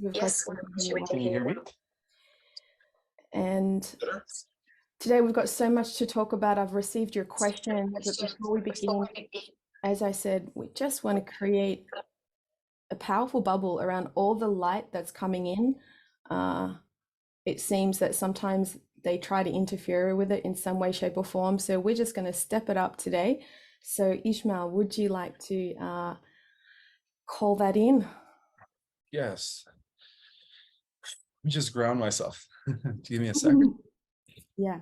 We've got Can you hear me? and today we've got so much to talk about. I've received your questions, but before we begin, as I said, we just want to create a powerful bubble around all the light that's coming in. Uh, it seems that sometimes they try to interfere with it in some way, shape, or form. So we're just going to step it up today. So Ishmael, would you like to call that in? Yes. Let me just ground myself. Give me a second. Yeah.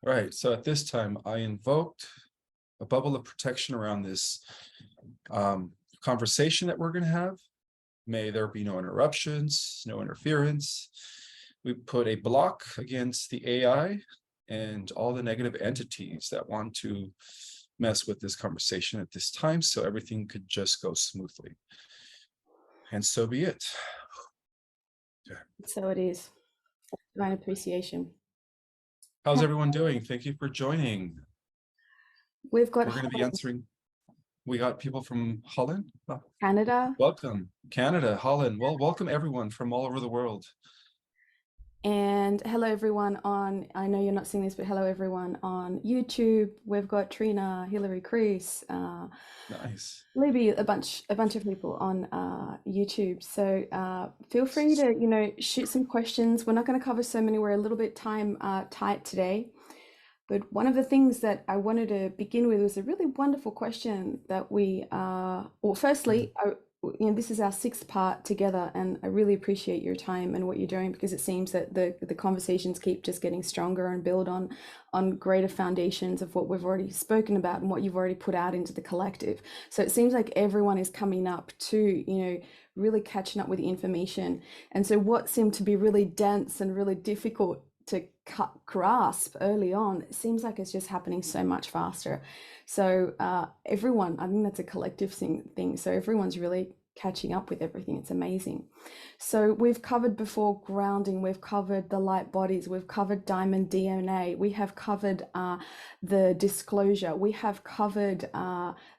Right. So at this time, I invoked a bubble of protection around this conversation that we're going to have. May there be no interruptions, no interference. We put a block against the AI and all the negative entities that want to mess with this conversation at this time, so everything could just go smoothly. And so be it. So it is. Divine appreciation. How's everyone doing? Thank you for joining. We've got We're going to be answering. We got people from Holland. Canada. Welcome. Canada, Holland. Well, welcome everyone from all over the world. And hello everyone on, I know you're not seeing this, but hello everyone on YouTube. We've got Trina, Hillary, Chris, Nice. Libby, a bunch of people on YouTube. So feel free to, shoot some questions. We're not going to cover so many. We're a little bit time tight today. But one of the things that I wanted to begin with was a really wonderful question that firstly, this is our sixth part together, and I really appreciate your time and what you're doing, because it seems that the conversations keep just getting stronger and build on greater foundations of what we've already spoken about and what you've already put out into the collective. So it seems like everyone is coming up to, really catching up with the information. And so what seemed to be really dense and really difficult to grasp early on, it seems like it's just happening so much faster. So everyone, I think that's a collective thing. So everyone's really catching up with everything. It's amazing. So we've covered before grounding, we've covered the light bodies, we've covered diamond DNA, we have covered the disclosure, we have covered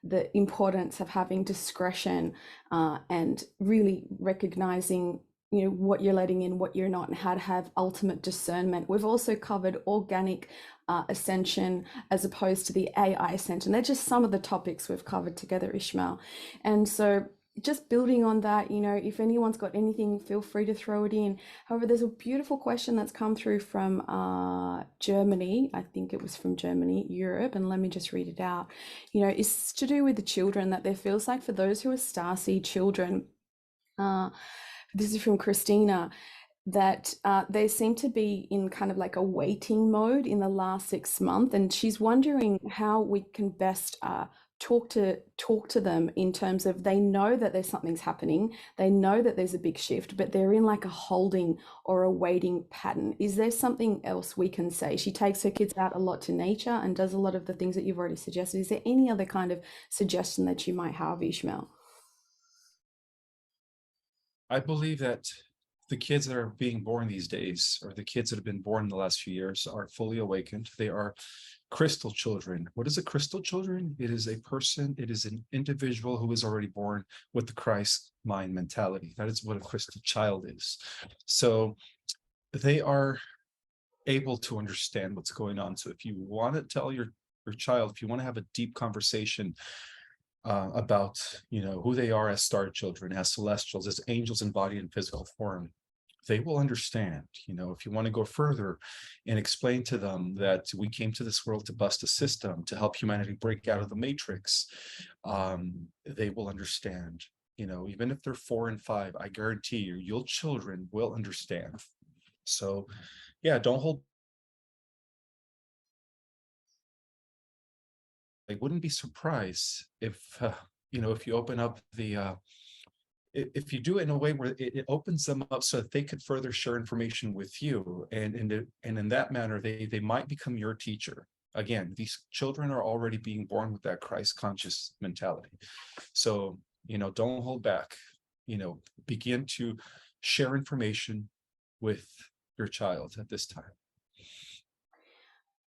the importance of having discretion and really recognizing what you're letting in, what you're not, and how to have ultimate discernment. We've also covered organic ascension as opposed to the AI ascension. They're just some of the topics we've covered together, Ishmael. And so just building on that, if anyone's got anything, feel free to throw it in. However, there's a beautiful question that's come through from Germany. I think it was from Germany, Europe, and let me just read it out. It's to do with the children, that there feels like for those who are starseed children, this is from Christina, that they seem to be in kind of like a waiting mode in the last 6 months, and she's wondering how we can best talk to them in terms of, they know that there's something's happening, they know that there's a big shift, but they're in like a holding or a waiting pattern. Is there something else we can say? She takes her kids out a lot to nature and does a lot of the things that you've already suggested. Is there any other kind of suggestion that you might have, Ishmael? I believe that the kids that are being born these days, or the kids that have been born in the last few years, are fully awakened. They are crystal children. What is a crystal children? It is a person, it is an individual who is already born with the Christ mind mentality. That is what a crystal child is. So they are able to understand what's going on. So if you want to tell your child, if you want to have a deep conversation about who they are as star children, as celestials, as angels embodied in physical form, they will understand. If you want to go further and explain to them that we came to this world to bust a system, to help humanity break out of the matrix, they will understand. Even if they're 4 and 5, I guarantee you, your children will understand. So yeah, don't hold. I wouldn't be surprised if if you open up the if you do it in a way where it opens them up so that they could further share information with you, and in that manner they might become your teacher. Again, these children are already being born with that Christ conscious mentality. So don't hold back. Begin to share information with your child at this time.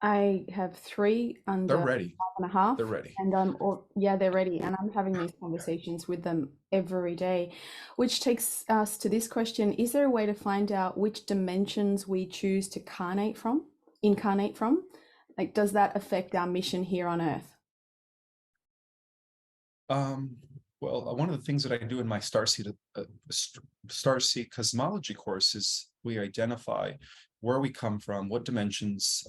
I have three They're under ready. 5.5, They're ready. and yeah, they're ready, and I'm having these conversations with them every day, which takes us to this question: is there a way to find out which dimensions we choose to incarnate from? Like, does that affect our mission here on Earth? Um, well, one of the things that I do in my Starseed cosmology course is we identify where we come from, what dimensions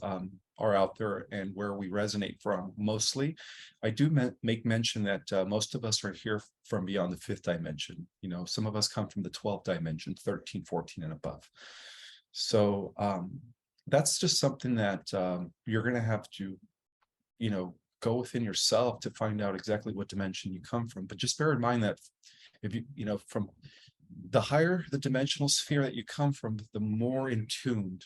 are out there, and where we resonate from. Mostly, I do make mention that most of us are here from beyond the fifth dimension. You know, some of us come from the 12th dimension, 13, 14, and above. So that's just something that you're going to have to, you know, go within yourself to find out exactly what dimension you come from. But just bear in mind that if you know, from the higher the dimensional sphere that you come from, the more in tuned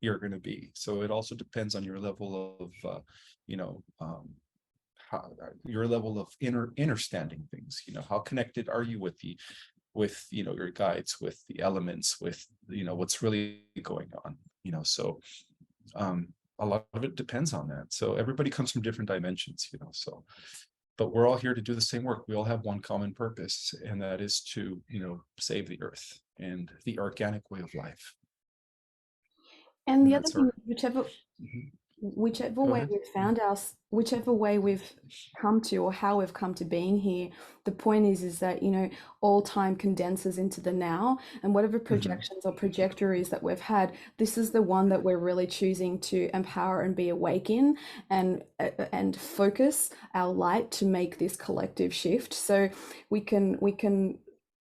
you're going to be. So it also depends on your level of, you know, how, your level of understanding things. You know, how connected are you with you know, your guides, with the elements, with, you know, what's really going on. You know, so um, a lot of it depends on that. So everybody comes from different dimensions, you know, so, but we're all here to do the same work. We all have one common purpose, and that is to, you know, save the earth and the organic way of life. And And the other that's thing, our, Mhm. Go ahead. whichever way we've come to, or how we've come to being here, the point is that, you know, all time condenses into the now, and whatever Mhm. projections or trajectories that we've had, this is the one that we're really choosing to empower and be awake in, and focus our light to make this collective shift. So we can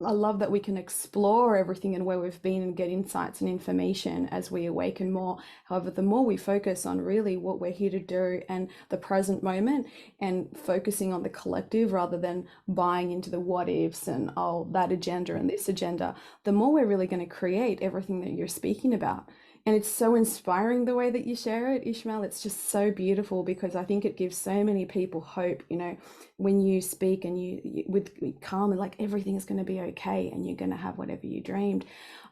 I love that we can explore everything and where we've been and get insights and information as we awaken more. However, the more we focus on really what we're here to do and the present moment, and focusing on the collective rather than buying into the what ifs and, oh, that agenda and this agenda, the more we're really going to create everything that you're speaking about. And it's so inspiring the way that you share it, Ishmael. It's just so beautiful, because I think it gives so many people hope, you know, when you speak and you with calm and like everything is going to be okay and you're going to have whatever you dreamed.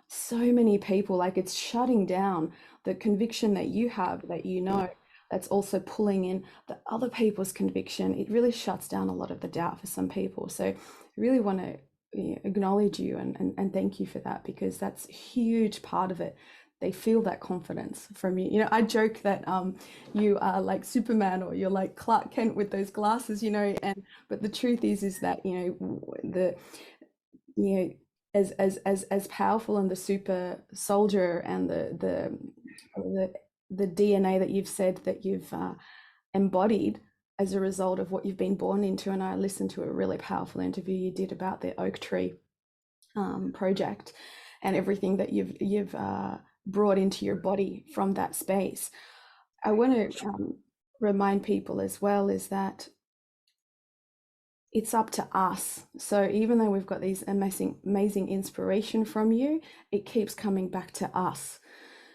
So many people, like, it's shutting down the conviction that you have, that, you know, that's also pulling in the other people's conviction. It really shuts down a lot of the doubt for some people. So I really want to, yeah, acknowledge you and thank you for that, because that's a huge part of it. They feel that confidence from you. You know, I joke that you are like Superman, or you're like Clark Kent with those glasses, you know, and but the truth is that, you know, the, you know, as powerful and the super soldier and the the DNA that you've said that you've embodied as a result of what you've been born into. And I listened to a really powerful interview you did about the oak tree project, and everything that you've brought into your body from that space. I want to remind people as well is that it's up to us. So even though we've got these amazing inspiration from you, it keeps coming back to us.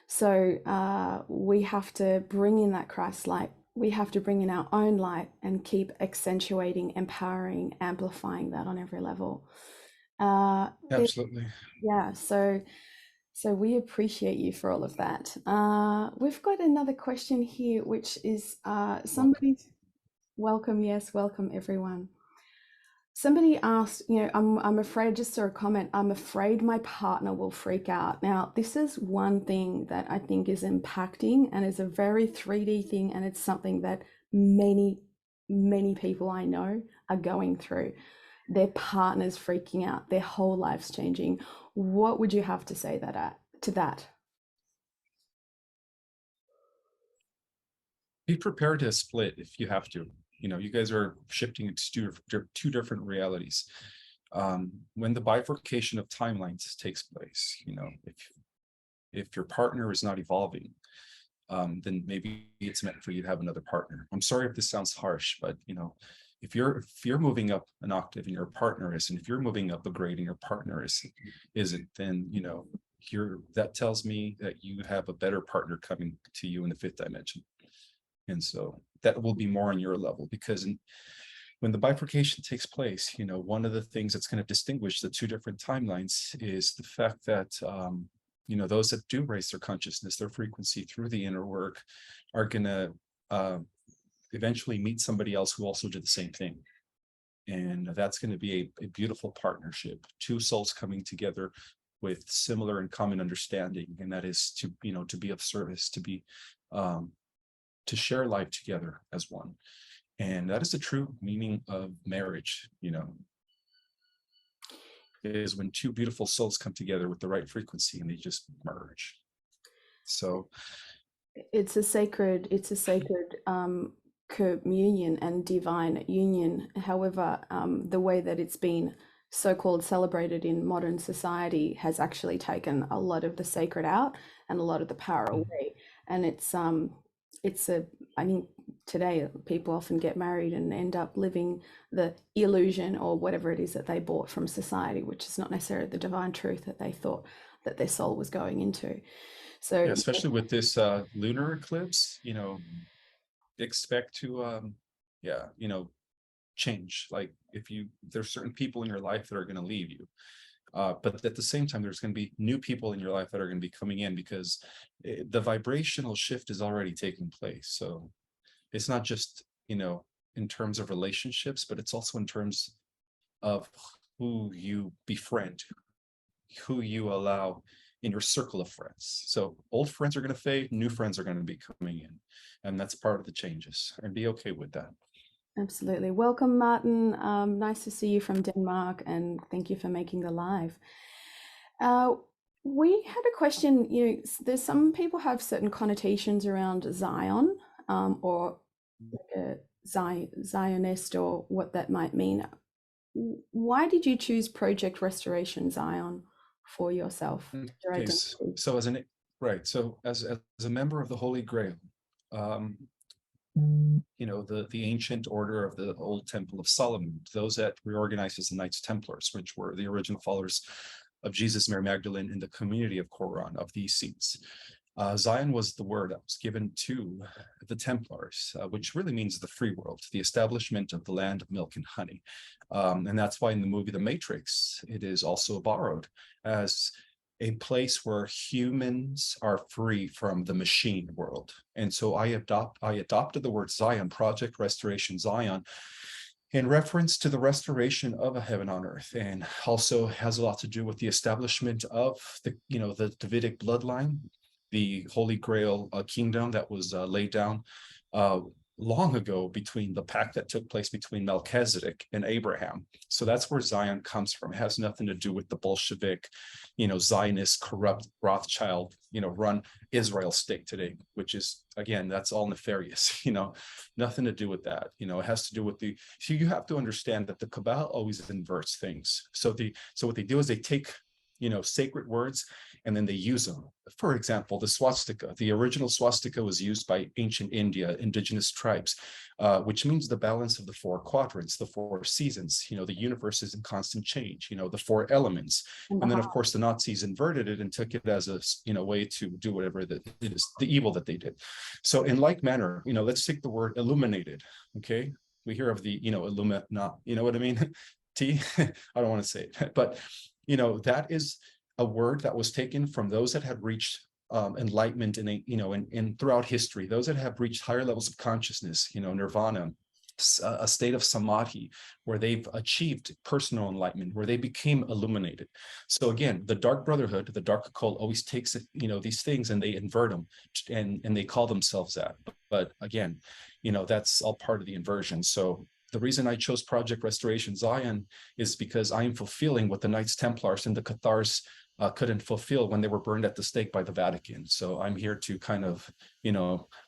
So we have to bring in that Christ light. We have to bring in our own light and keep accentuating, empowering, amplifying that on every level. There, Absolutely. yeah. So we appreciate you for all of that. We've got another question here, which is Welcome. somebody's welcome. Yes, welcome everyone. Somebody asked, you know, I'm afraid, just saw a comment, I'm afraid my partner will freak out. Now, this is one thing that I think is impacting and is a very 3D thing, and it's something that many people I know are going through. Their partner's freaking out, their whole life's changing. What would you have to say to that? Be prepared to split if you have to. You know, you guys are shifting into two different realities. When the bifurcation of timelines takes place, you know, if your partner is not evolving, then maybe it's meant for you to have another partner. I'm sorry if this sounds harsh, but you know, if you're moving up an octave and your partner isn't, if you're moving up a grade and your partner isn't, then you know, that tells me that you have a better partner coming to you in the fifth dimension. And so that will be more on your level, because when the bifurcation takes place, you know, one of the things that's going to distinguish the two different timelines is the fact that those that do raise their consciousness, their frequency through the inner work are going to eventually meet somebody else who also did the same thing. And that's going to be a beautiful partnership, two souls coming together with similar and common understanding. And that is to be of service, to share life together as one. And that is the true meaning of marriage, is when two beautiful souls come together with the right frequency and they just merge. So it's a sacred communion and divine union. However, the way that it's been so-called celebrated in modern society has actually taken a lot of the sacred out and a lot of the power away. And it's a I think today people often get married and end up living the illusion or whatever it is that they bought from society, which is not necessarily the divine truth that they thought that their soul was going into. yeah, So especially with this lunar eclipse, expect to yeah, change. Like if there's certain people in your life that are going to leave you, but at the same time there's going to be new people in your life that are going to be coming in, because the vibrational shift is already taking place. So it's not just in terms of relationships, but it's also in terms of who you befriend, who you allow in your circle of friends. So old friends are going to fade, new friends are going to be coming in, and that's part of the changes, and be okay with that. absolutely. Welcome, Martin. Nice to see you from Denmark, and thank you for making the live. Uh, we had a question. There's some people have certain connotations around Zion, or like a Zionist, or what that might mean. Why did you choose Project Restoration Zion for yourself, your Okay, identity? so as a member of the Holy Grail, um, the ancient order of the old Temple of Solomon, those that reorganized as the Knights Templars, which were the original followers of Jesus, Mary Magdalene, in the community of Qumran, of these seats. Zion was the word that was given to the Templars, which really means the free world, the establishment of the land of milk and honey. And that's why in the movie The Matrix, it is also borrowed as a place where humans are free from the machine world. And so I adopted the word Zion, Project Restoration Zion, in reference to the restoration of a heaven on earth, and also has a lot to do with the establishment of the Davidic bloodline, the Holy Grail kingdom that was laid down long ago, between the pact that took place between Melchizedek and Abraham. So that's where Zion comes from. It has nothing to do with the Bolshevik, Zionist, corrupt Rothschild, run Israel state today, which is, again, that's all nefarious, nothing to do with that. It has to do with so you have to understand that the Kabbalah always inverts things. So what they do is they take, sacred words, and then they use them. For example, the swastika, the original swastika was used by ancient India, indigenous tribes, which means the balance of the four quadrants, the four seasons, the universe is in constant change, the four elements. And the And then, of heart. course, the Nazis inverted it and took it as a, way to do whatever that it is, the evil that they did. So in like manner, let's take the word illuminated, okay? We hear of the, not, you know what I mean? T, I don't want to say it, but, that is a word that was taken from those that had reached enlightenment in throughout history, those that have reached higher levels of consciousness, nirvana, a state of samadhi, where they've achieved personal enlightenment, where they became illuminated. So again, the dark brotherhood, the dark occult, always takes these things and they invert them, and they call themselves that. But again, that's all part of the inversion. So the reason I chose Project Restoration Zion is because I am fulfilling what the Knights Templars and the Cathars couldn't fulfill when they were burned at the stake by the Vatican. So I'm here to kind of,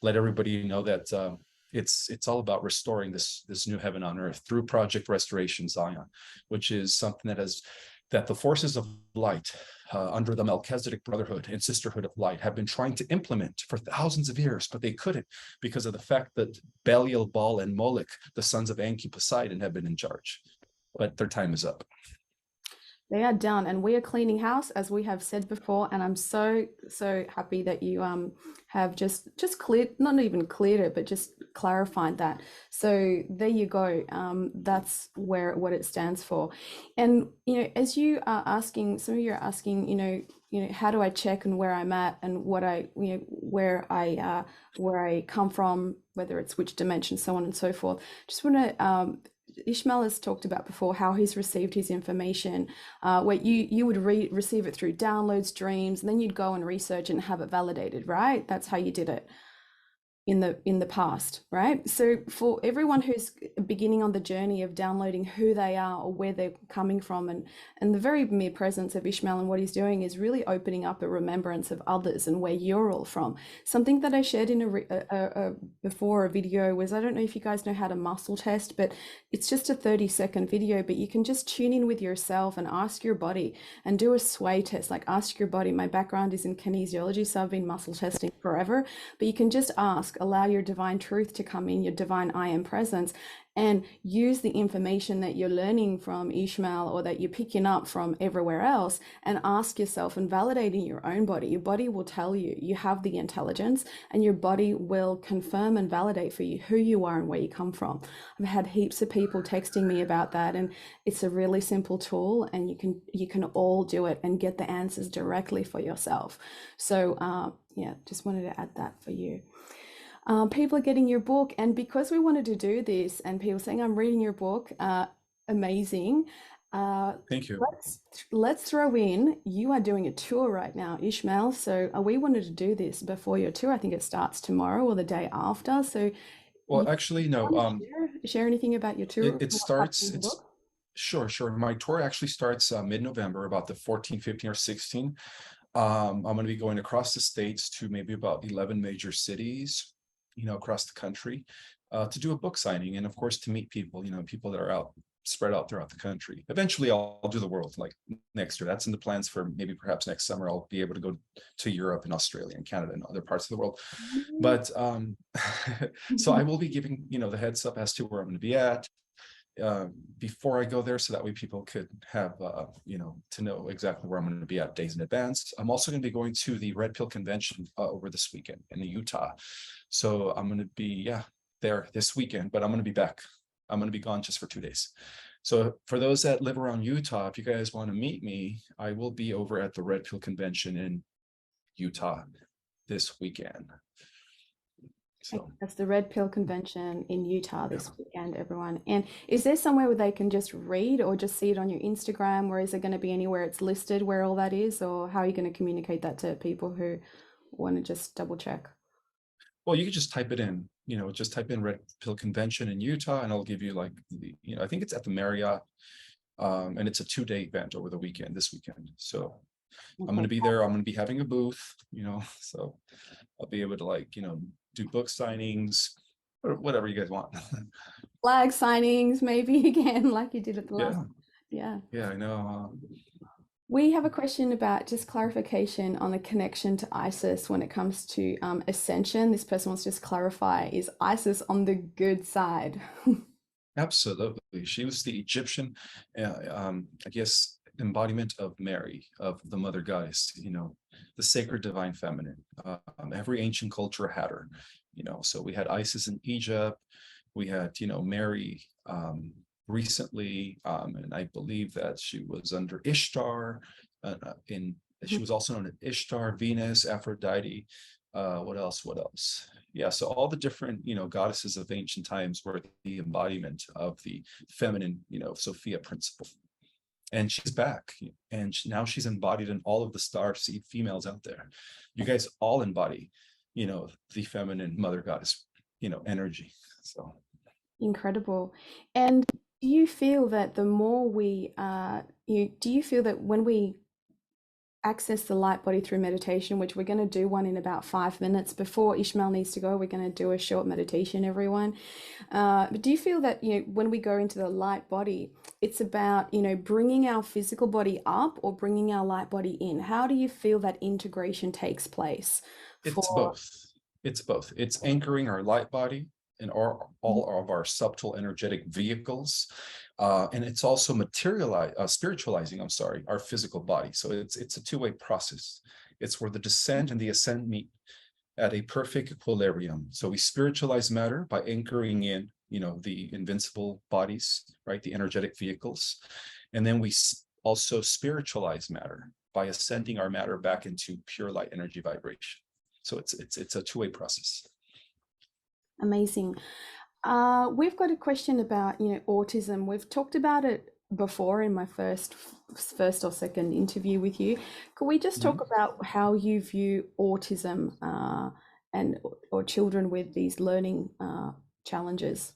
let everybody know that it's all about restoring this new heaven on earth through Project Restoration Zion, which is something that the forces of light, under the Melchizedek Brotherhood and Sisterhood of Light, have been trying to implement for thousands of years, but they couldn't, because of the fact that Belial, Baal, and Moloch, the sons of Enki, Poseidon, have been in charge. But their time is up. They are done, and we are cleaning house, as we have said before. And I'm so happy that you have just cleared, not even cleared it, but just clarified that. So there you go. That's where what it stands for. And as you are asking, some of you are asking, how do I check and where I'm at and what I, where I come from, whether it's which dimension, so on and so forth. Just want to Ishmael has talked about before how he's received his information, where you would receive it through downloads, dreams, and then you'd go and research and have it validated, right? That's how you did it in the past, right? So for everyone who's beginning on the journey of downloading who they are or where they're coming from, and the very mere presence of Ishmael and what he's doing is really opening up a remembrance of others and where you're all from. Something that I shared in before a video was, I don't know if you guys know how to muscle test, but it's just a 30-second video, but you can just tune in with yourself and ask your body and do a sway test. Like, ask your body. My background is in kinesiology, so I've been muscle testing forever, but you can just ask, allow your divine truth to come in, your divine I am presence, and use the information that you're learning from Ishmael or that you're picking up from everywhere else, and ask yourself and validating your own body. Your body will tell you, you have the intelligence, and your body will confirm and validate for you who you are and where you come from. I've had heaps of people texting me about that, and it's a really simple tool, and you can all do it and get the answers directly for yourself. So yeah, just wanted to add that for you. People are getting your book, and because we wanted to do this, and people saying, "I'm reading your book," amazing. Uh, Thank you. let's throw in, you are doing a tour right now, Ishmael. So we wanted to do this before your tour. I think it starts tomorrow or the day after. So Well, you actually, no. want to share anything about your tour It and what's happening starts. in the It's book? sure. My tour actually starts mid-November, about the 14, 15, or 16. I'm going to be going across the states to maybe about 11 major cities, across the country, to do a book signing, and of course to meet people, people that are spread out throughout the country. Eventually, I'll do the world, like next year. That's in the plans for maybe perhaps next summer. I'll be able to go to Europe and Australia and Canada and other parts of the world. But so I will be giving, the heads up as to where I'm going to be at before I go there, so that way people could have, to know exactly where I'm going to be at days in advance. I'm also going to be going to the Red Pill Convention over this weekend in Utah. So I'm going to be, there this weekend, but I'm going to be back. I'm going to be gone just for 2 days. So for those that live around Utah, if you guys want to meet me, I will be over at the Red Pill Convention in Utah this weekend. So That's the Red Pill Convention in Utah yeah. this weekend, everyone. And is there somewhere where they can just read or just see it on your Instagram? Or is it going to be anywhere it's listed where all that is? Or how are you going to communicate that to people who want to just double check? Well, you could just type it in, just type in Red Pill Convention in Utah, and I'll give you like I think it's at the Marriott, and it's a 2-day event over the weekend, this weekend. So I'm going Okay. to be there. I'm going to be having a booth, so I'll be able to do book signings or whatever you guys want. Flag signings, maybe again, like you did at the last. Yeah, Yeah. yeah, I know. We have a question about just clarification on the connection to Isis when it comes to ascension. This person wants to just clarify, is Isis on the good side? Absolutely. She was the Egyptian, I guess, embodiment of Mary, of the mother goddess, the sacred divine feminine. Every ancient culture had her, so we had Isis in Egypt. We had, Mary recently, and I believe that she was under Ishtar, she was also known as Ishtar, Venus, Aphrodite. What else? What else? Yeah, so all the different, goddesses of ancient times were the embodiment of the feminine, Sophia principle. And she's back, and now she's embodied in all of the star seed females out there. You guys all embody, the feminine mother goddess, energy. So Incredible. And do you feel that the more we, do you feel that when we access the light body through meditation, which we're going to do one in about 5 minutes before Ishmael needs to go, we're going to do a short meditation, everyone. But do you feel that, when we go into the light body, it's about, bringing our physical body up or bringing our light body in? How do you feel that integration takes place it's for? both. It's both. It's anchoring our light body and all of our subtle energetic vehicles, and it's also spiritualizing. I'm sorry, our physical body. So it's a two-way process. It's where the descent and the ascent meet. at a perfect equilibrium. So we spiritualize matter by anchoring in, the invincible bodies, right? The energetic vehicles. And then we also spiritualize matter by ascending our matter back into pure light energy vibration. So it's a two-way process. Amazing. We've got a question about, autism. We've talked about it before in my first or second interview with you. Could we just talk Mhm. about how you view autism and or children with these learning challenges?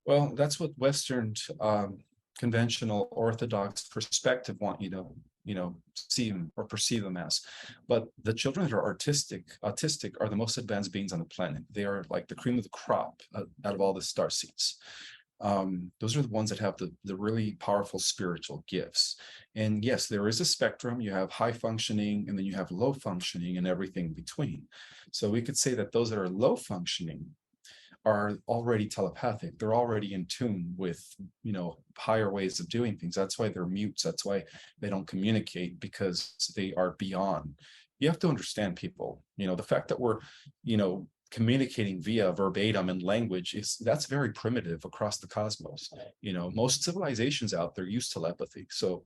Well, that's what Western conventional orthodox perspective want you to, see them or perceive them as. But the children that are autistic are the most advanced beings on the planet. They are like the cream of the crop out of all the star seeds. Those are the ones that have the really powerful spiritual gifts. And yes, there is a spectrum. You have high functioning, and then you have low functioning, and everything between. So we could say that those that are low functioning are already telepathic. They're already in tune with, higher ways of doing things. That's why they're mutes. That's why they don't communicate, because they are beyond. You have to understand people, the fact that we're, communicating via verbatim and language that's very primitive across the cosmos. Most civilizations out there use telepathy. So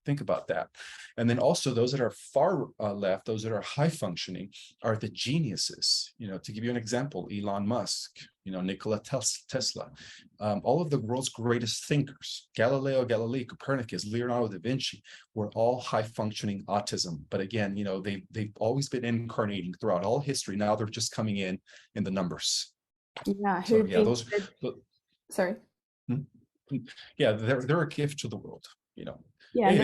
think about that. And then also those that are far left, those that are high functioning, are the geniuses. To give you an example, Elon Musk, Nikola Tesla, all of the world's greatest thinkers, Galileo Galilei, Copernicus, Leonardo da Vinci, were all high functioning autism. But again, they've always been incarnating throughout all history. Now they're just coming in the numbers. Yeah, So who've yeah, been those. said, sorry. Hmm? Yeah, they're a gift to the world. Yeah, Hey, and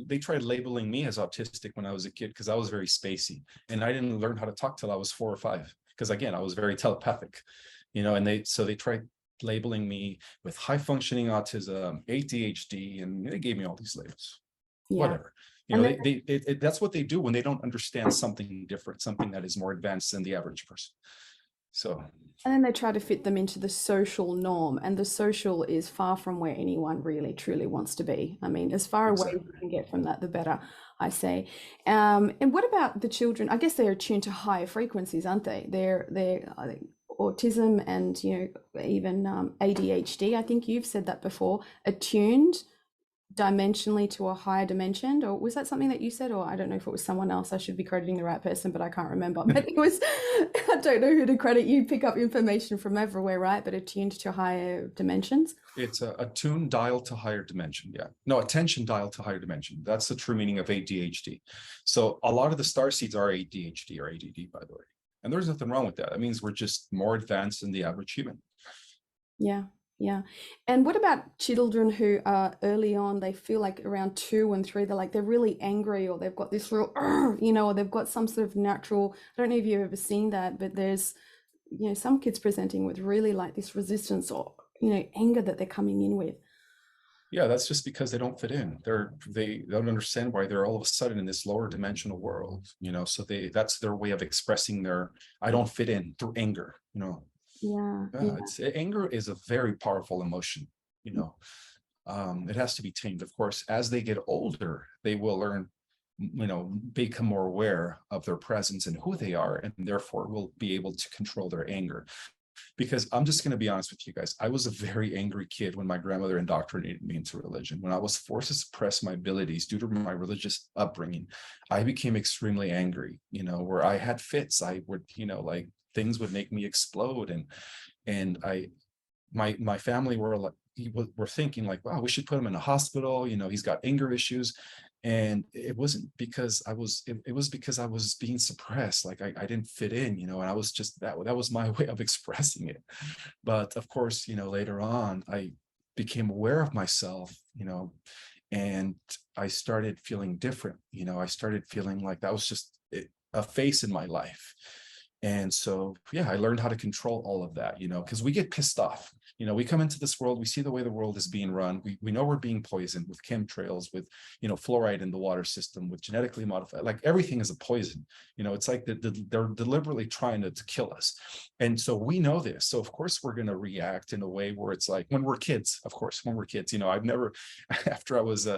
they tried labeling me as autistic when I was a kid because I was very spacey, and I didn't learn how to talk till I was 4 or 5, because again I was very telepathic. And they tried labeling me with high functioning autism, ADHD, and they gave me all these labels. yeah, Whatever. and then That's what they do when they don't understand something different, something that is more advanced than the average person. So they try to fit them into the social norm, and the social is far from where anyone really truly wants to be. I mean, as far away as you exactly. can get from that, the better, I say. And what about the children? I guess they're attuned to higher frequencies, aren't they? They're I think, autism and even ADHD. I think you've said that before. Attuned dimensionally to a higher dimension, or was that something that you said, or I don't know if it was someone else. I should be crediting the right person, but I can't remember. But it was, I don't know who to credit. You pick up information from everywhere, right? But attuned to higher dimensions. It's a tune dial to higher dimension. Yeah. No, attention dial to higher dimension. That's the true meaning of ADHD. So a lot of the star seeds are ADHD or ADD, by the way. And there's nothing wrong with that. That means we're just more advanced than the average human. Yeah, yeah. And what about children who are early on, they feel like around 2 and 3, they're really angry, or they've got this real, or they've got some sort of natural, I don't know if you've ever seen that, but there's, some kids presenting with really like this resistance or, anger that they're coming in with. Yeah, that's just because they don't fit in. They don't understand why they're all of a sudden in this lower dimensional world, so that's their way of expressing their I don't fit in through anger. Yeah, Yeah, yeah, anger is a very powerful emotion. It has to be tamed. Of course, as they get older, they will learn, become more aware of their presence and who they are, and therefore will be able to control their anger. Because I'm just going to be honest with you guys, I was a very angry kid when my grandmother indoctrinated me into religion. When I was forced to suppress my abilities due to my religious upbringing, I became extremely angry, where I had fits. I would, like things would make me explode. And my family were like, were thinking like, wow, we should put him in a hospital. He's got anger issues. And it wasn't because it was because I was being suppressed. Like I didn't fit in, and I was just, that was my way of expressing it. But of course, later on, I became aware of myself, and I started feeling different. I started feeling like that was just a phase in my life. And so, yeah, I learned how to control all of that, because we get pissed off. We come into this world, we see the way the world is being run. We know we're being poisoned with chemtrails, with, fluoride in the water system, with genetically modified, like everything is a poison. It's like they're deliberately trying to kill us. And so we know this. So of course we're going to react in a way where it's like when we're kids, of course, when we're kids, I've never, after I was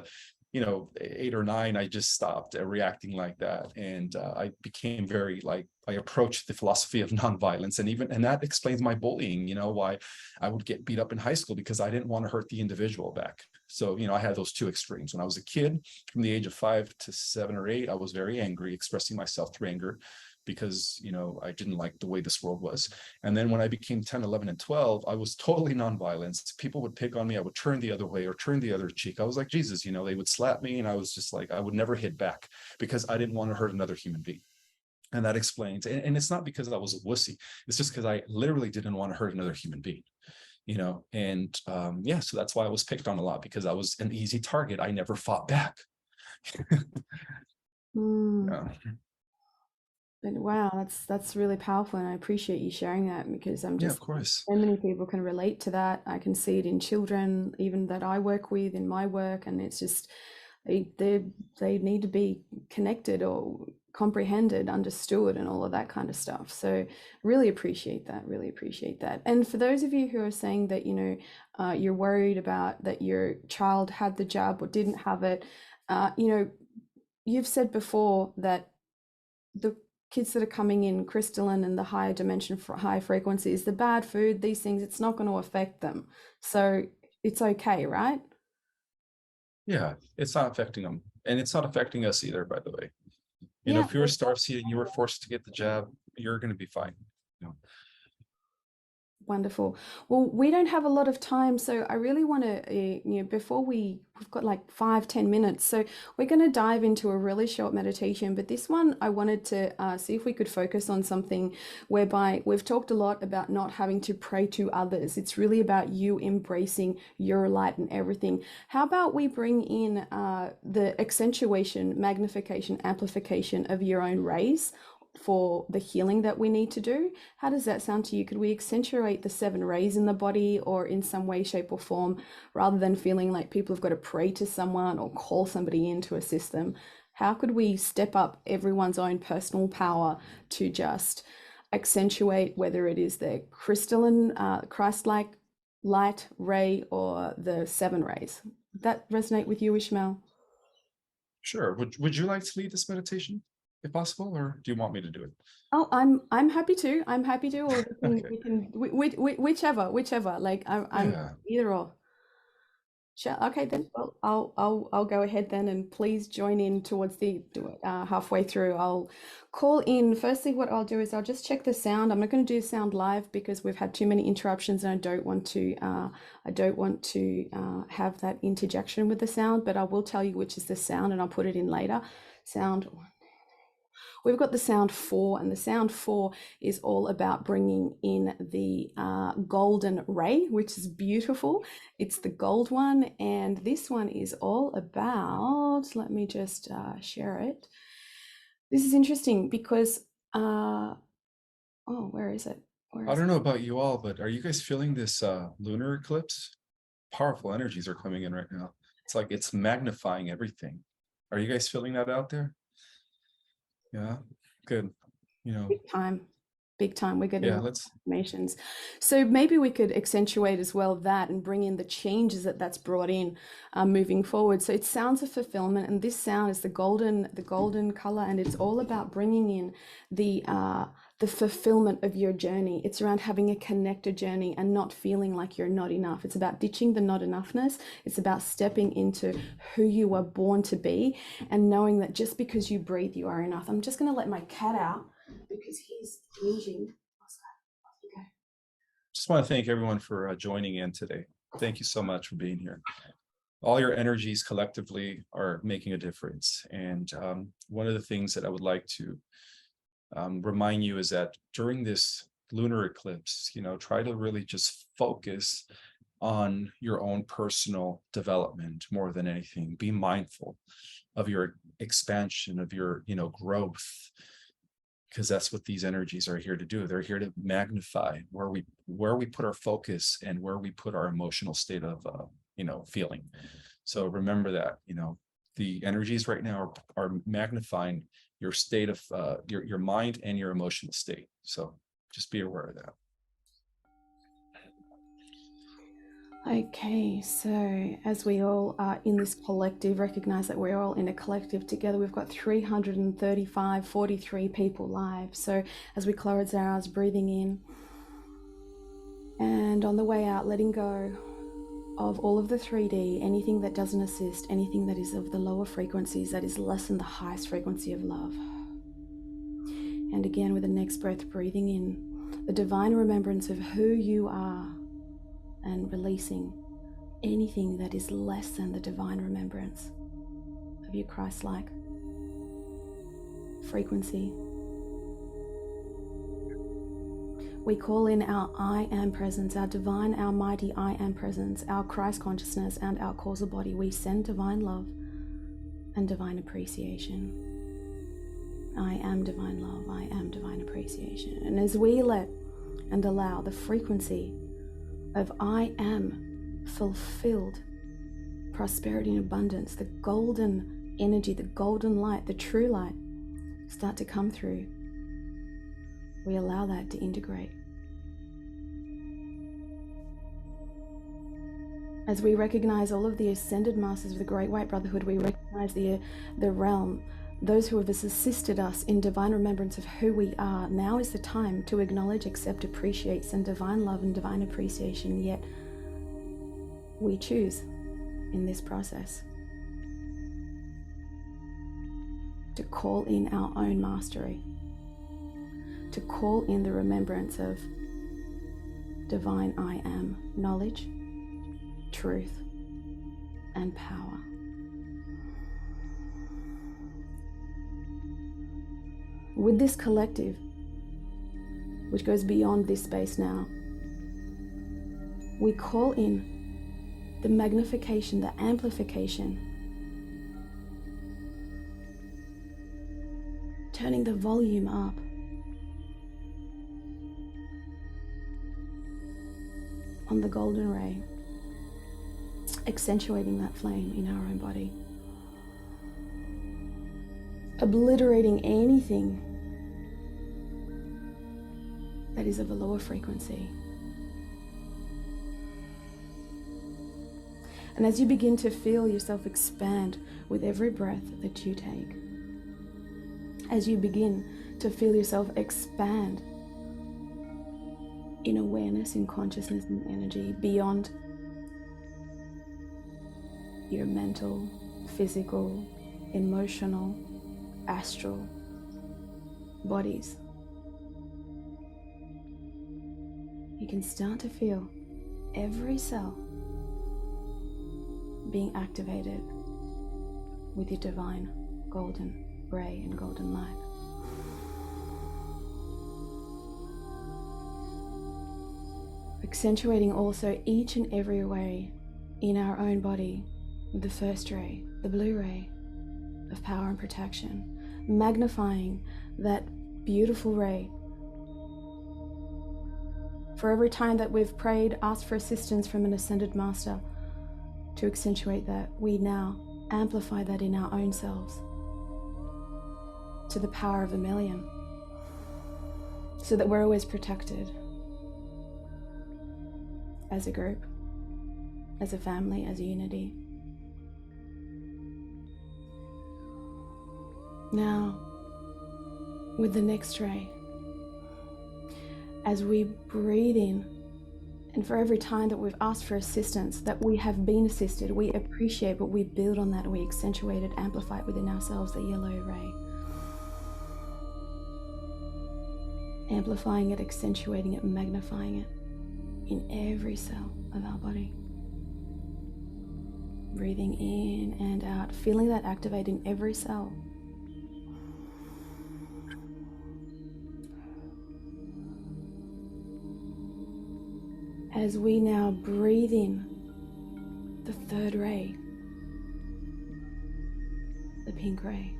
8 or 9, I just stopped reacting like that. And I became very like, I approached the philosophy of nonviolence. And that explains my bullying, why I would get beat up in high school, because I didn't want to hurt the individual back. So, I had those two extremes. When I was a kid, from the age of 5 to 7 or 8, I was very angry, expressing myself through anger, because I didn't like the way this world was. And then when I became 10, 11, and 12, I was totally nonviolent. People would pick on me, I would turn the other way or turn the other cheek. I was like Jesus, they would slap me, and I was just like, I would never hit back, because I didn't want to hurt another human being. And that explains, and it's not because I was a wussy, it's just because I literally didn't want to hurt another human being. And yeah, so that's why I was picked on a lot, because I was an easy target. I never fought back. Mm. Yeah. But wow, that's really powerful, and I appreciate you sharing that, because I'm Yeah, just of course. so many people can relate to that. I can see it in children, even that I work with in my work, and it's just they need to be connected or comprehended, understood, and all of that kind of stuff. So really appreciate that. Really appreciate that. And for those of you who are saying that you're worried about that your child had the jab or didn't have it, you've said before that the kids that are coming in crystalline and the higher dimension for high frequencies, the bad food, these things, it's not going to affect them. So it's okay, right? Yeah, it's not affecting them, and it's not affecting us either, by the way. Yeah. If you're a starseed and you were forced to get the jab, you're going to be fine. you know Wonderful. Well, we don't have a lot of time, so I really want to, before we've got like 5, 10 minutes, so we're going to dive into a really short meditation. But this one, I wanted to see if we could focus on something whereby we've talked a lot about not having to pray to others. It's really about you embracing your light and everything. How about we bring in the accentuation, magnification, amplification of your own rays for the healing that we need to do? How does that sound to you? Could we accentuate the 7 rays in the body, or in some way, shape, or form, rather than feeling like people have got to pray to someone or call somebody in to assist them? How could we step up everyone's own personal power to just accentuate, whether it is the crystalline, Christ-like light ray or the 7 rays? Would that resonate with you, Ishmael? Sure. Would you like to lead this meditation, if possible, or do you want me to do it? Oh, I'm happy to. I'm happy to, or Okay. whichever. Like I'm Yeah. either or. Sure. Okay, then. Well, I'll go ahead then, and please join in towards the halfway through. I'll call in. Firstly, what I'll do is I'll just check the sound. I'm not going to do sound live because we've had too many interruptions, and I don't want to have that interjection with the sound. But I will tell you which is the sound, and I'll put it in later. Sound. We've got the sound 4, and the sound 4 is all about bringing in the golden ray, which is beautiful. It's the gold one, and this one is all about, let me just share it. This is interesting because, oh, where is it? Where I is don't it? know about you all, but are you guys feeling this lunar eclipse? Powerful energies are coming in right now. It's like it's magnifying everything. Are you guys feeling that out there? Yeah. Good. Big time. Big time. We're getting Yeah, a lot let's of affirmations. So maybe we could accentuate as well that, and bring in the changes that that's brought in moving forward. So it's sounds of fulfillment, and this sound is the golden color, and it's all about bringing in the fulfillment of your journey. It's around having a connected journey and not feeling like you're not enough. It's about ditching the not enoughness. It's about stepping into who you were born to be, and knowing that just because you breathe, you are enough. I'm just going to let my cat out because he's whinging. Oscar, off you go. just want to thank everyone for joining in today. Thank you so much for being here. All your energies collectively are making a difference. And one of the things that I would like to remind you is that during this lunar eclipse, try to really just focus on your own personal development more than anything. Be mindful of your expansion, of your, growth, because that's what these energies are here to do. They're here to magnify where we put our focus and where we put our emotional state of feeling. So remember that, the energies right now are magnifying your state of your mind and your emotional state. So just be aware of that. Okay, so as we all are in this collective, recognize that we're all in a collective together. We've got 43 people live. So as we close our eyes, breathing in, and on the way out, letting go of all of the 3D, anything that doesn't assist, anything that is of the lower frequencies, that is less than the highest frequency of love. And again, with the next breath, breathing in the divine remembrance of who you are, and releasing anything that is less than the divine remembrance of your Christ-like frequency. We call in our I am presence, our divine, our mighty I am presence, our Christ consciousness, and our causal body. We send divine love and divine appreciation. I am divine love, I am divine appreciation. And as we let and allow the frequency of I am fulfilled, prosperity and abundance, the golden energy, the golden light, the true light start to come through, we allow that to integrate. As we recognize all of the ascended masters of the Great White Brotherhood, we recognize the realm, those who have assisted us in divine remembrance of who we are. Now is the time to acknowledge, accept, appreciate, send divine love and divine appreciation, yet we choose in this process to call in our own mastery, to call in the remembrance of divine I am, knowledge, truth, and power. With this collective, which goes beyond this space now, we call in the magnification, the amplification, turning the volume up, on the golden ray, accentuating that flame in our own body, obliterating anything that is of a lower frequency. And as you begin to feel yourself expand with every breath that you take, as you begin to feel yourself expand in awareness, in consciousness and energy beyond your mental, physical, emotional, astral bodies, you can start to feel every cell being activated with your divine golden ray and golden light. Accentuating also each and every way in our own body with the first ray, the blue ray of power and protection, magnifying that beautiful ray. For every time that we've prayed, asked for assistance from an ascended master, to accentuate that, we now amplify that in our own selves to the power of 1,000,000, so that we're always protected as a group, as a family, as a unity. Now, with the next ray, as we breathe in, and for every time that we've asked for assistance, that we have been assisted, we appreciate, but we build on that, we accentuate it, amplify it within ourselves, the yellow ray. Amplifying it, accentuating it, magnifying it in every cell of our body. Breathing in and out, feeling that activate in every cell. As we now breathe in the third ray, the pink ray.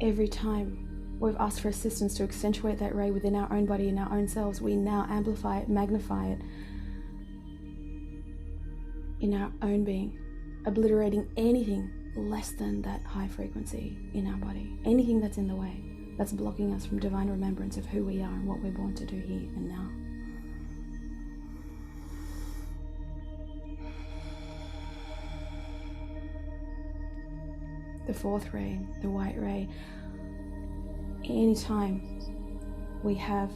Every time we've asked for assistance to accentuate that ray within our own body and our own selves, we now amplify it, magnify it in our own being, obliterating anything less than that high frequency in our body, anything that's in the way, that's blocking us from divine remembrance of who we are and what we're born to do here and now. the fourth ray, the white ray. Anytime we have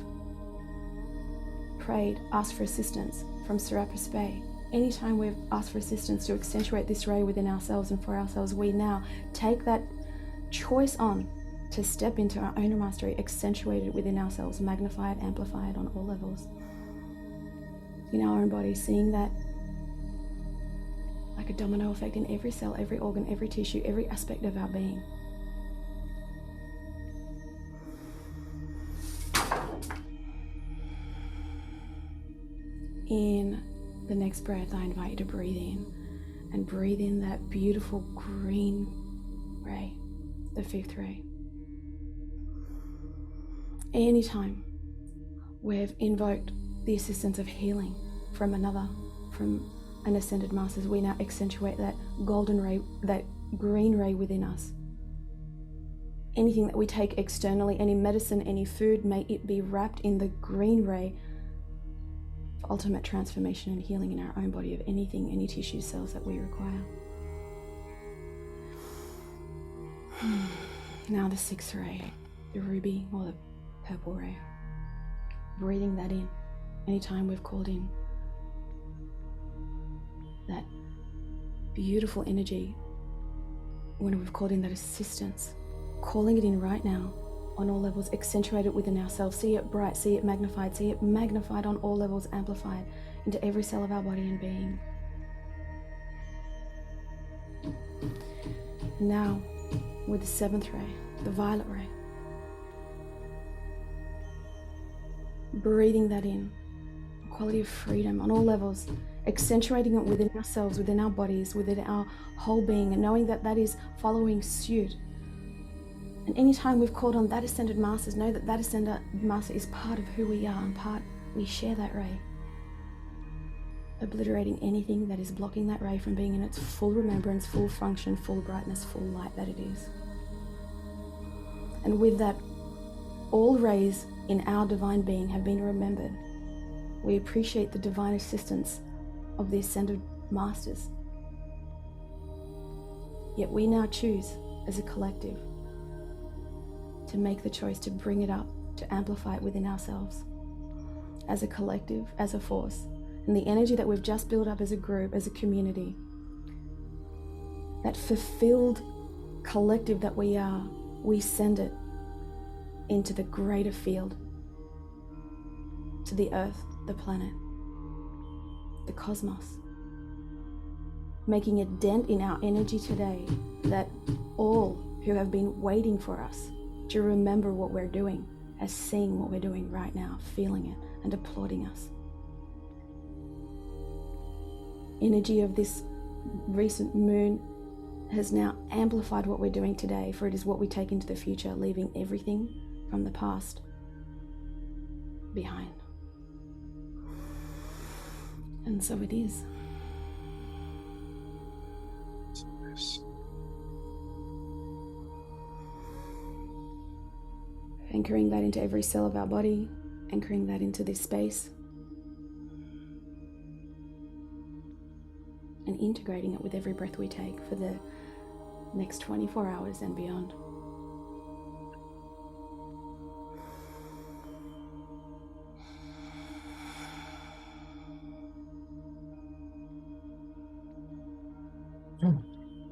prayed, asked for assistance from Serapis Bay, anytime we've asked for assistance to accentuate this ray within ourselves and for ourselves, we now take that choice on to step into our own mastery, accentuate it within ourselves, magnify it, amplify it on all levels. In our own body, seeing that like a domino effect in every cell, every organ, every tissue, every aspect of our being. In the next breath, I invite you to breathe in and breathe in that beautiful green ray, the fifth ray. Anytime we've invoked the assistance of healing from an ascended masters, we now accentuate that golden ray, that green ray within us. Anything that we take externally, any medicine, any food, may it be wrapped in the green ray for ultimate transformation and healing in our own body of anything, any tissue, cells that we require. Now the sixth ray, the ruby or the purple ray. Breathing that in. Anytime we've called in that beautiful energy, when we've called in that assistance, calling it in right now on all levels, accentuate it within ourselves, see it bright, see it magnified on all levels, amplified into every cell of our body and being. Now, with the seventh ray, the violet ray, breathing that in, quality of freedom on all levels, accentuating it within ourselves, within our bodies, within our whole being, and knowing that that is following suit. And anytime we've called on that ascended masters, know that that ascended master is part of who we are, and we share that ray, obliterating anything that is blocking that ray from being in its full remembrance, full function, full brightness, full light that it is. And with that, all rays in our divine being have been remembered. We appreciate the divine assistance of the ascended masters. Yet we now choose as a collective to make the choice to bring it up, to amplify it within ourselves, as a collective, as a force. And the energy that we've just built up as a group, as a community, that fulfilled collective that we are, we send it into the greater field, to the earth, the planet, the cosmos, making a dent in our energy today that all who have been waiting for us to remember what we're doing as seeing what we're doing right now, feeling it and applauding us. Energy of this recent moon has now amplified what we're doing today, for it is what we take into the future, leaving everything from the past behind. And so it is. Yes. Anchoring that into every cell of our body, anchoring that into this space, and integrating it with every breath we take for the next 24 hours and beyond.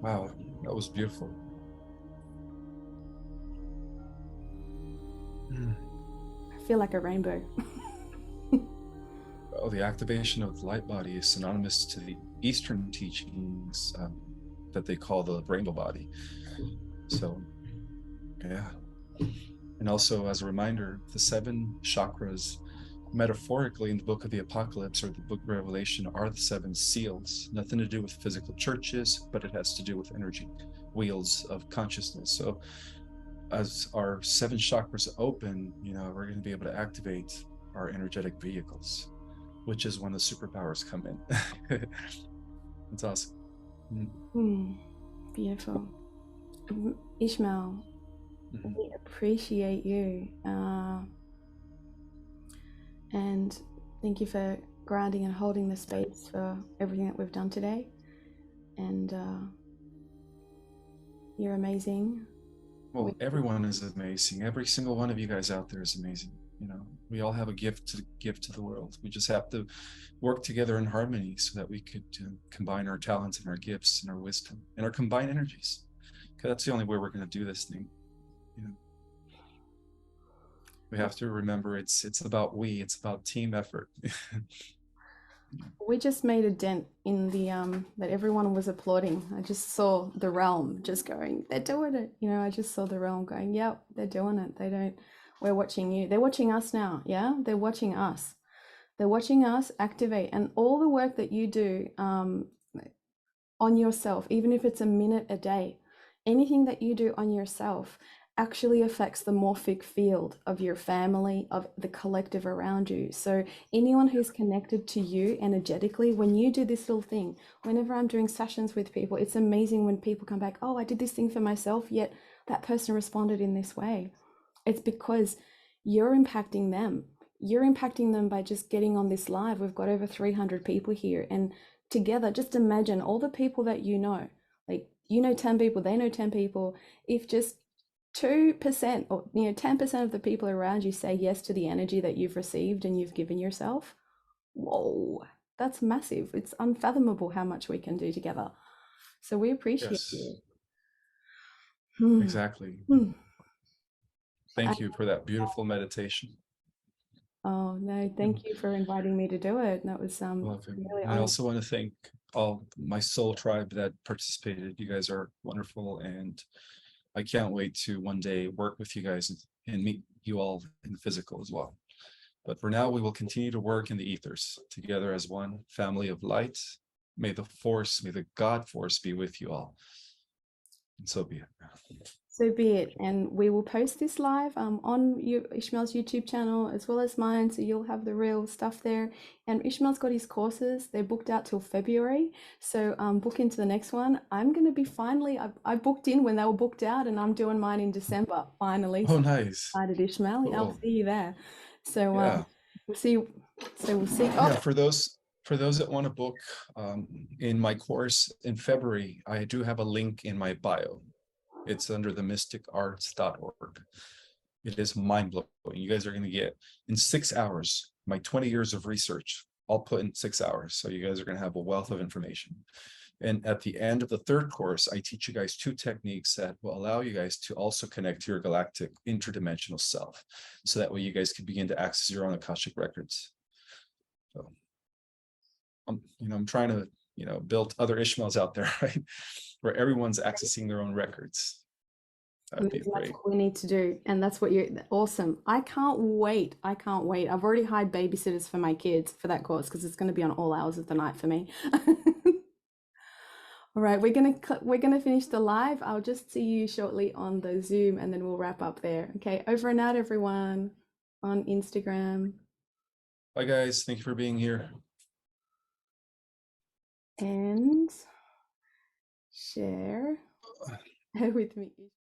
Wow, that was beautiful. I feel like a rainbow. Oh, the activation of the light body is synonymous to the Eastern teachings that they call the rainbow body. So, yeah. And also, as a reminder, the 7 chakras, metaphorically in the book of the Apocalypse or the book of Revelation, are the 7 seals. Nothing to do with physical churches, but it has to do with energy, wheels of consciousness. So as our 7 chakras open, we're going to be able to activate our energetic vehicles, which is when the superpowers come in. It's awesome. Beautiful. Ishmael, we appreciate you. And thank you for grounding and holding the space for everything that we've done today. And You're amazing. We, Well, everyone is amazing. Every single one of you guys out there is amazing. We all have a gift to give to the world. We just have to work together in harmony so that we could combine our talents and our gifts and our wisdom and our combined energies. Because that's the only way we're going to do this thing. You know, we have to remember it's about it's about team effort. we just made a dent in the that everyone was applauding. I just saw the realm just going, they're doing it. I just saw the realm going, yep, they're doing it. They don't, we're watching you. They're watching us now. Yeah, they're watching us. They're watching us activate, and all the work that you do on yourself, even if it's a minute a day, anything that you do on yourself actually affects the morphic field of your family, of the collective around you. So, anyone who's connected to you energetically, when you do this little thing, whenever I'm doing sessions with people, it's amazing when people come back, oh, I did this thing for myself, yet that person responded in this way. It's because you're impacting them. You're impacting them by just getting on this live. We've got over 300 people here. And together, just imagine all the people that you know. Like, 10 people, they know 10 people. If just 2% or 10% of the people around you say yes to the energy that you've received and you've given yourself, whoa, that's massive. It's unfathomable how much we can do together. So we appreciate Yes, you. Hmm. exactly. Hmm. Thank you for that beautiful meditation. Oh, no, thank you for inviting me to do it. That was Welcome. really And I honored. also want to thank all my soul tribe that participated. You guys are wonderful, and I can't wait to one day work with you guys and meet you all in physical as well. But for now, we will continue to work in the ethers together as one family of light. May the force, may the God force be with you all. And so be it. So be it. And we will post this live on Ishmael's YouTube channel as well as mine. So you'll have the real stuff there. And Ishmael's got his courses. They're booked out till February. So book into the next one. I'm going to be I booked in when they were booked out, and I'm doing mine in December finally. Oh, So nice. I'm excited, Ishmael. I'll Cool. see you there. So Yeah. we'll see. So we'll see. Yeah. Oh, For those that want to book in my course in February, I do have a link in my bio. It's under the mysticarts.org. It is mind blowing. You guys are going to get in 6 hours my 20 years of research, all put in 6 hours. So you guys are going to have a wealth of information. And at the end of the third course, I teach you guys 2 techniques that will allow you guys to also connect to your galactic interdimensional self. So that way you guys can begin to access your own Akashic records. So I'm trying to, build other Ishmaels out there, right? Where everyone's accessing their own records. That'd be amazing. That's great. what we need to do. And that's what you're awesome. I can't wait. I can't wait. I've already hired babysitters for my kids for that course because it's going to be on all hours of the night for me. All right, we're gonna finish the live. I'll just see you shortly on the Zoom and then we'll wrap up there. Okay, over and out everyone on Instagram Bye, guys. Thank you for being here. and share with me.